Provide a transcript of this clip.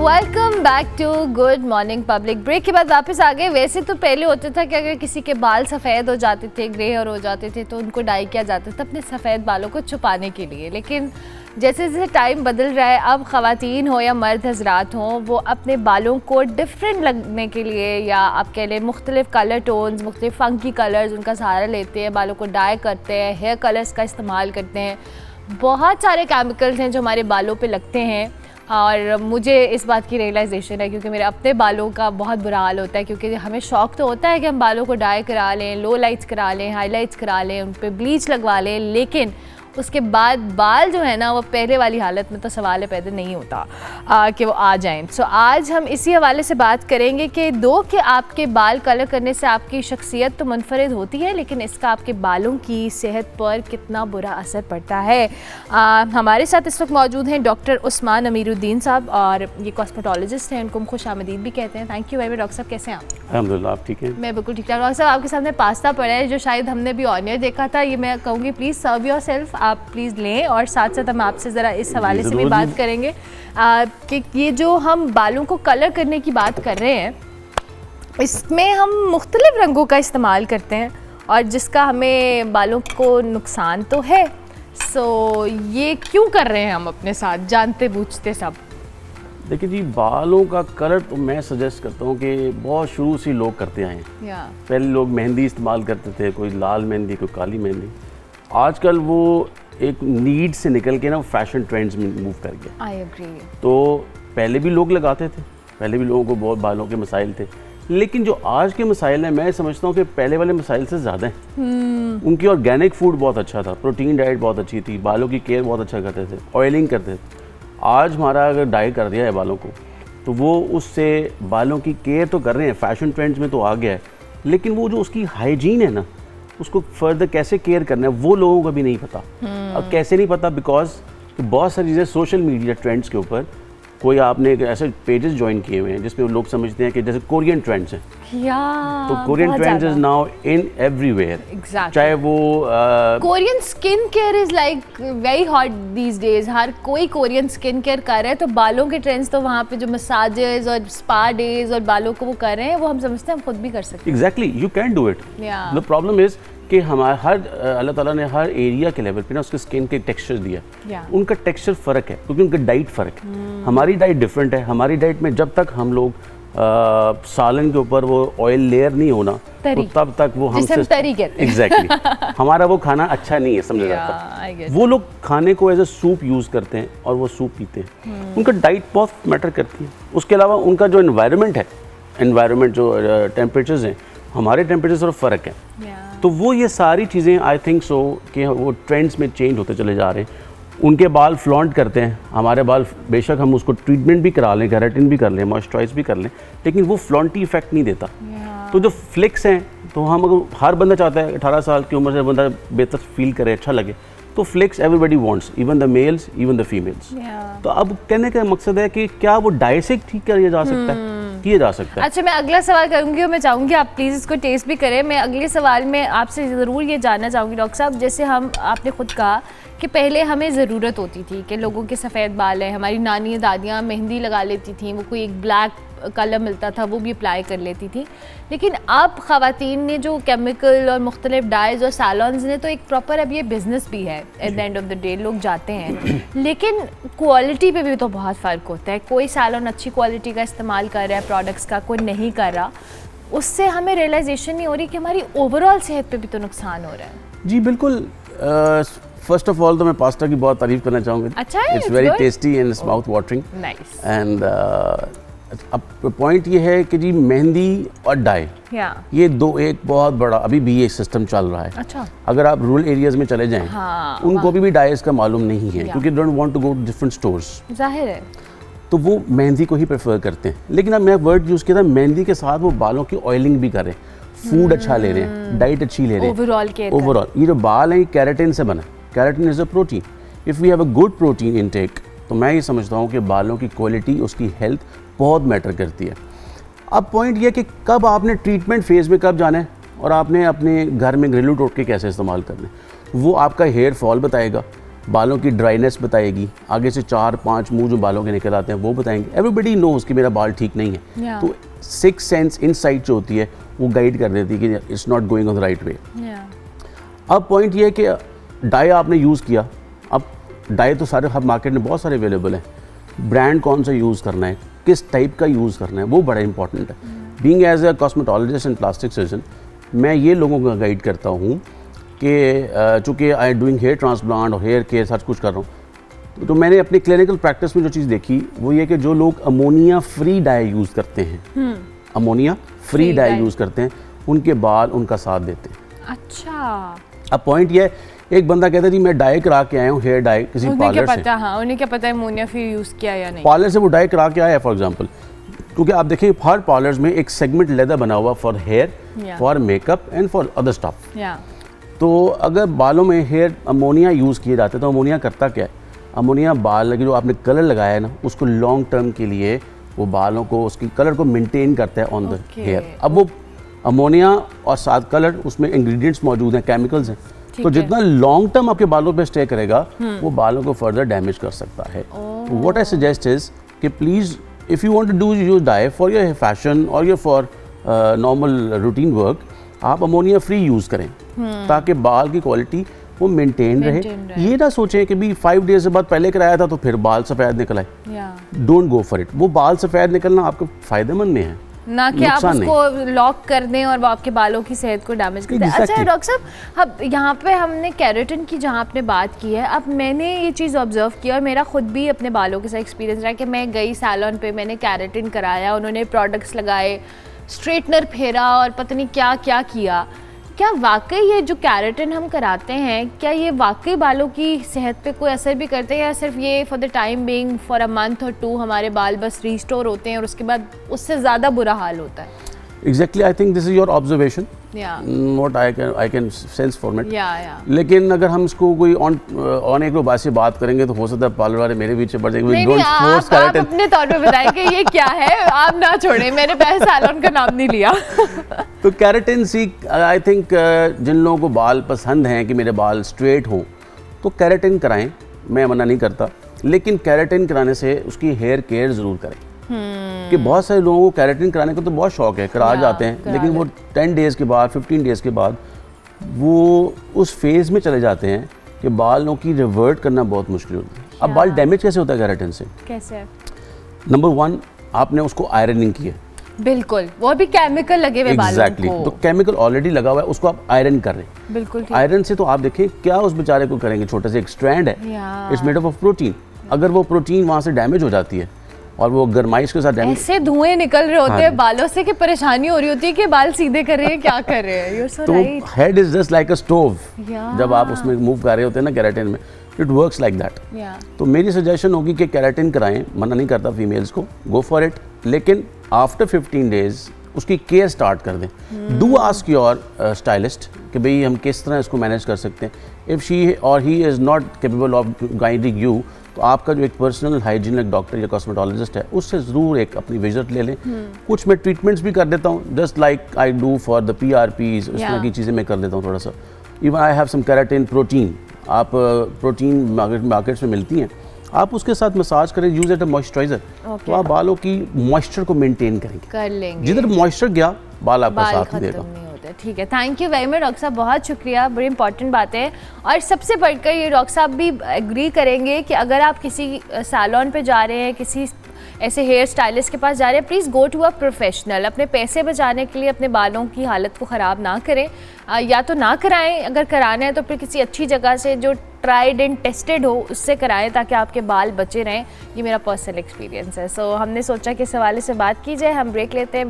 Welcome back to good morning public. Break के बाद वापस आ गए। वैसे तो पहले होता था कि अगर किसी के बाल सफ़ेद हो जाते थे, ग्रे हेयर हो जाते थे, तो उनको डाई किया जाता था अपने सफ़ेद बालों को छुपाने के लिए। लेकिन जैसे जैसे टाइम बदल रहा है, अब ख़वातीन हो या मर्द हजरात हों, वो अपने बालों को डिफरेंट लगने के लिए या आप कह लें मुख्तलिफ कलर टोन्स, मुख्तलिफ फंकी कलर्स उनका सहारा लेते हैं, बालों को डाई करते हैं, हेयर कलर्स का इस्तेमाल करते हैं। बहुत सारे केमिकल्स हैं जो हमारे बालों पे लगते हैं और मुझे इस बात की रियलाइजेशन है क्योंकि मेरे अपने बालों का बहुत बुरा हाल होता है। क्योंकि हमें शौक़ तो होता है कि हम बालों को डाई करा लें, लो लाइट्स करा लें, हाईलाइट्स करा लें, उन पर ब्लीच लगवा लें, लेकिन उसके बाद बाल जो है ना वो पहले वाली हालत में तो सवाल पैदा नहीं होता कि वो आ जाएं। सो आज हम इसी हवाले से बात करेंगे कि आपके बाल कलर करने से आपकी शख्सियत तो मुनफरिद होती है, लेकिन इसका आपके बालों की सेहत पर कितना बुरा असर पड़ता है। हमारे साथ इस वक्त मौजूद हैं डॉक्टर उस्मान अमीरुद्दीन साहब और ये कॉस्मेटोलॉजिस्ट हैं, उनको हम खुश आमदीद भी कहते हैं। Thank you very much doctor साहब, कैसे हैं आप? अल्हम्दुलिल्लाह, आप ठीक हैं? मैं बिल्कुल ठीक ठाक। डॉक्टर साहब आपके सामने पास्ता पड़ा है जो शायद हमने भी ऑनियर देखा था, ये मैं कहूँगी प्लीज़ सर्व योर सेल्फ, आप प्लीज़ लें। और साथ साथ हम आपसे ज़रा इस हवाले से भी बात करेंगे कि ये जो हम बालों को कलर करने की बात कर रहे हैं, इसमें हम मुख्तलिफ रंगों का इस्तेमाल करते हैं और जिसका हमें बालों को नुकसान तो है। सो ये क्यों कर रहे हैं हम अपने साथ जानते बूझते सब? देखिए जी, बालों का कलर तो मैं सजेस्ट करता हूँ कि बहुत शुरू से लोग करते आए हैं। पहले लोग मेहंदी इस्तेमाल करते थे, कोई लाल मेहंदी, कोई काली मेहंदी। आजकल वो एक नीड से निकल के ना फैशन ट्रेंड्स में मूव कर गया। I agree. तो पहले भी लोग लगाते थे, पहले भी लोगों को बहुत बालों के मसाइल थे, लेकिन जो आज के मसाइल हैं मैं समझता हूँ कि पहले वाले मसाइल से ज़्यादा हैं। उनकी ऑर्गेनिक फूड बहुत अच्छा था, प्रोटीन डाइट बहुत अच्छी थी, बालों की केयर बहुत अच्छा करते थे, ऑयलिंग करते थे। आज हमारा अगर डाई कर दिया है बालों को तो वो उससे बालों की केयर तो कर रहे हैं, फैशन ट्रेंड्स में तो आ गया है, लेकिन वो जो उसकी हाइजीन है ना, उसको फर्दर कैसे केयर करना है वो लोगों को भी नहीं पता। अब कैसे नहीं पता? बिकॉज बहुत सारी चीज़ें सोशल मीडिया ट्रेंड्स के ऊपर, कोई आपने ऐसे पेजेस ज्वाइन किए हुए हैं जिसमें लोग समझते हैं कि जैसे कोरियन ट्रेंड्स हैं, तो Korean trends is now in everywhere. चाहे वो Korean skin care is like very hot these days. हर कोई कोरियन स्किन केयर कर रहा है, तो बालों के ट्रेंड्स तो वहाँ पे जो मसाजेस और स्पा डेज और बालों को वो कर रहे हैं, वो हम समझते हैं हम खुद भी कर सकते हैं। Exactly, you can do it. The problem is कि हमारा अल्लाह ताला ने हर एरिया के लेवल पे ना उसके स्किन के टेक्सचर दिया। उनका टेक्सचर फ़र्क है क्योंकि उनका डाइट फ़र्क है। हमारी डाइट डिफरेंट है। हमारी डाइट में जब तक हम लोग सालन के ऊपर वो ऑयल लेयर नहीं होना तो तब तक वो हम तरी कहते हैं। एग्जैक्टली हमारा वो खाना अच्छा नहीं है, समझा जाता। वो लोग खाने को एज ए सूप यूज़ करते हैं और वो सूप पीते हैं। उनका डाइट बहुत मैटर करती है। उसके अलावा उनका जो एनवायरनमेंट है, एनवायरनमेंट जो टेम्परेचर्स हैं, हमारे टेम्परेचर और फ़र्क है। तो वो ये सारी चीज़ें आई थिंक सो कि वो ट्रेंड्स में चेंज होते चले जा रहे हैं। उनके बाल फ्लॉन्ट करते हैं, हमारे बाल बेशक हम उसको ट्रीटमेंट भी करा लें, केराटिन भी कर लें, मॉइस्चराइज भी कर लें, लेकिन वो फ्लॉन्टी इफेक्ट नहीं देता। तो जो फ्लिक्स हैं, तो हम अगर हर बंदा चाहता है 18 साल की उम्र से बंदा बेहतर फील करे, अच्छा लगे, तो flix everybody wants, even the mails, even the females. तो अब कहने का मकसद है कि क्या वो डाई से ठीक किया जा सकता है? किया जा सकता है। अच्छा, मैं अगला सवाल करूंगी और मैं चाहूँगी आप प्लीज़ इसको टेस्ट भी करें। मैं अगले सवाल में आपसे ज़रूर ये जानना चाहूँगी डॉक्टर साहब, जैसे आपने खुद कहा कि पहले हमें ज़रूरत होती थी कि लोगों के सफ़ेद बाल हैं, हमारी नानी दादियाँ मेहंदी लगा लेती थी, वो कोई एक ब्लैक कलर मिलता था वो भी अप्लाई कर लेती थी। लेकिन अब ख़वातीन ने जो केमिकल और मुख्तलिफ डाइज और सैलॉन्स ने, तो एक प्रॉपर अब ये बिज़नेस भी है। At the end of the day लोग जाते हैं, लेकिन क्वालिटी पे भी तो बहुत फ़र्क होता है। कोई सैलॉन अच्छी क्वालिटी का इस्तेमाल कर रहा है प्रोडक्ट्स का, कोई नहीं कर रहा। उससे हमें रियलाइजेशन नहीं हो रही कि हमारी ओवरऑल सेहत पे भी तो नुकसान हो रहा है। जी बिल्कुल। फर्स्ट ऑफ ऑल तो मैं पास्ता की बहुत तारीफ़ करना चाहूँगी। अच्छा, it's very tasty and its mouth watering. Nice. And अब पॉइंट ये है कि जी मेहंदी और डाई, ये दो एक बहुत बड़ा अभी भी ये सिस्टम चल रहा है। अच्छा। अगर आप रूरल एरियाज में चले जाएं, उनको अभी भी डाइज का मालूम नहीं है क्योंकि don't want to go to different stores. जाहिर है, तो वो मेहंदी को ही प्रेफर करते हैं। लेकिन अब मैं वर्ड यूज़ किया था, मेहंदी के साथ वो बालों की ऑयलिंग भी कर रहे हैं, फूड अच्छा ले रहे हैं, डाइट अच्छी ले रहे हैं। ओवरऑल ये जो बाल है केराटिन से बना। Keratin is a protein. If we have a good protein intake, तो मैं ये समझता हूँ कि बालों की क्वालिटी, उसकी हेल्थ बहुत मैटर करती है। अब पॉइंट ये कि कब आपने ट्रीटमेंट फेज़ में कब जाना है और आपने अपने घर में घरेलू टोटके कैसे इस्तेमाल करने, वो आपका हेयर फॉल बताएगा, बालों की ड्राइनेस बताएगी, आगे से 4-5 मुंह जो बालों के निकल आते हैं वो बताएंगे। एवरीबडी नोज कि मेरा बाल ठीक नहीं है, तो 6 सेंस इनसाइट जो होती है वो गाइड कर देती है कि it's not going on the right way. अब पॉइंट ये है कि डाई आपने यूज़ किया, अब डाई तो सारे हर मार्केट में बहुत सारे अवेलेबल हैं, ब्रांड कौन सा यूज़ करना है, किस टाइप का यूज़ करना है, वो बड़ा इंपॉर्टेंट है। Being as a cosmetologist and plastic surgeon, मैं ये लोगों को गाइड करता हूँ कि चूँकि आई डूइंग हेयर ट्रांसप्लांट और हेयर केयर सब कुछ कर रहा हूँ, तो मैंने अपनी क्लिनिकल प्रैक्टिस में जो चीज़ देखी वो ये कि जो लोग अमोनिया फ्री डाई यूज़ करते हैं, अमोनिया फ्री डाई यूज़ करते हैं, उनके बाल उनका साथ देते हैं। अच्छा, अब पॉइंट ये है, एक बंदा कहता है जी मैं डाई करा के आया हूँ, हेयर डाई किसी पार्लर से। हाँ, उन्हें क्या पता है अमोनिया फ्री यूज़ किया या नहीं, पार्लर से वो डाई करा के आया है फॉर एग्जांपल, क्योंकि आप देखिए हर पार्लर्स में एक सेगमेंट लेदा बना हुआ for hair, for makeup and for other stuff. तो अगर बालों में हेयर अमोनिया यूज़ किए जाते हैं तो अमोनिया करता क्या है, अमोनिया बाल की जो आपने कलर लगाया है ना उसको लॉन्ग टर्म के लिए वो बालों को उसकी कलर को मेंटेन करता है ऑन द हेयर। अब वो अमोनिया और साथ कलर उसमें इंग्रेडिएंट्स मौजूद हैं, केमिकल्स हैं, तो जितना लॉन्ग टर्म आपके बालों पे स्टे करेगा वो बालों को फर्दर डैमेज कर सकता है। व्हाट आई सजेस्ट इज कि please if you want to do use dye for your fashion और your for normal routine work, आप अमोनिया फ्री यूज़ करें ताकि बाल की क्वालिटी वो मेंटेन रहे। ये ना सोचें कि भी 5 डेज के बाद पहले कराया था तो फिर बाल सफ़ेद निकल आए, डोंट गो फॉर इट। वो बाल सफ़ेद निकलना आपको फ़ायदेमंद में है, ना कि आप उसको लॉक कर दें और वो आपके बालों की सेहत को डैमेज कर दे। अच्छा डॉक्टर साहब, अब यहाँ पे हमने केराटिन की जहाँ आपने बात की है, अब मैंने ये चीज़ ऑब्जर्व की और मेरा खुद भी अपने बालों के साथ एक्सपीरियंस रहा कि मैं गई सैलून पे, मैंने केराटिन कराया, उन्होंने प्रोडक्ट्स लगाए, स्ट्रेटनर फेरा और पता नहीं क्या क्या किया। क्या वाकई ये जो केराटिन हम कराते हैं, क्या ये वाकई बालों की सेहत पे कोई असर भी करते हैं या सिर्फ ये for the time being for a month और 2 हमारे बाल बस रिस्टोर होते हैं और उसके बाद उससे ज़्यादा बुरा हाल होता है? Exactly, I think this is your observation. What I can sense from it. लेकिन अगर हम इसको कोई ऑन एक बात से बात करेंगे तो हो सकता है पार्लर वाले मेरे पीछे पड़ जाएंगे। नहीं, आप अपने तौर पे बताएं कि ये क्या है, आप ना छोड़ें, मैंने पहले सैलून का नाम नहीं लिया। तो केराटिन सी आई थिंक जिन लोगों को बाल पसंद हैं कि मेरे बाल स्ट्रेट हों तो केराटिन कराएं, मैं मना नहीं करता, लेकिन केराटिन कराने से उसकी हेयर केयर ज़रूर करें। कि बहुत सारे लोगों को केराटिन कराने का तो बहुत शौक है, करा जाते हैं, लेकिन वो 10 डेज़ के बाद 15 डेज़ के बाद वो उस फेज़ में चले जाते हैं कि बालों की रिवर्ट करना बहुत मुश्किल होता है। अब बाल डैमेज कैसे होता है केराटिन से? कैसे? नंबर 1, आपने उसको आयरनिंग की है, बिल्कुल, वो भी केमिकल लगे हुए बालों को। तो केमिकल ऑलरेडी लगा हुआ है, उसको आप आयरन कर रहे हैं। बिल्कुल आयरन से तो आप देखें क्या उस बेचारे को करेंगे, छोटे से एक स्ट्रैंड है, it's made up of protein, अगर वो प्रोटीन वहाँ से डैमेज हो जाती है और वो गर्माइश के साथ ऐसे धुएं निकल रहे होते हैं बालों से कि परेशानी हो रही होती है कि बाल सीधे कर रहे हैं, क्या कर रहे हैं। तो head is just like a stove, जब आप उसमें मूव कर रहे होते हैं ना केराटिन में, इट वर्क्स लाइक दैट। तो मेरी सजेशन होगी कि केराटिन कराएं, मना नहीं करता फीमेल्स को, गो फॉर इट, लेकिन आफ्टर 15 डेज उसकी केयर स्टार्ट कर दें। डू आस्क योर स्टाइलिस्ट कि भाई हम किस तरह इसको मैनेज कर सकते हैं। इफ़ शी और he is not capable of guiding you, तो आपका जो एक पर्सनल हाइजीनिक डॉक्टर या कॉस्मेटोलॉजिस्ट है उससे ज़रूर एक अपनी विजिट ले लें। कुछ मैं ट्रीटमेंट्स भी कर देता हूँ, just like I do for the PRPs, इस तरह की चीज़ें मैं कर देता हूँ थोड़ा सा। Even I have some keratin protein, आप प्रोटीन मार्केट्स में मिलती हैं, आप उसके साथ मसाज करें, यूज एट अ मॉइस्चराइजर, तो आप बालों की मॉइस्चर को मेंटेन करेंगे, कर लेंगे। जिधर मॉइस्चर गया बाल आपका साथ देगा। ठीक है, thank you very much doctor साहब, बहुत शुक्रिया, बड़ी इंपॉर्टेंट बात है। और सबसे बढ़कर ये डॉक्टर साहब भी एग्री करेंगे कि अगर आप किसी सैलून पे जा रहे हैं, किसी ऐसे हेयर स्टाइलिस्ट के पास जा रहे हैं, please go to a professional. अपने पैसे बचाने के लिए अपने बालों की हालत को ख़राब ना करें, या तो ना कराएं, अगर कराना है तो फिर किसी अच्छी जगह से जो ट्राइड एंड टेस्टेड हो उससे कराएं ताकि आपके बाल बचे रहें। ये मेरा पर्सनल एक्सपीरियंस है। सो हमने सोचा कि इस हवाले से बात की जाए। हम ब्रेक लेते हैं।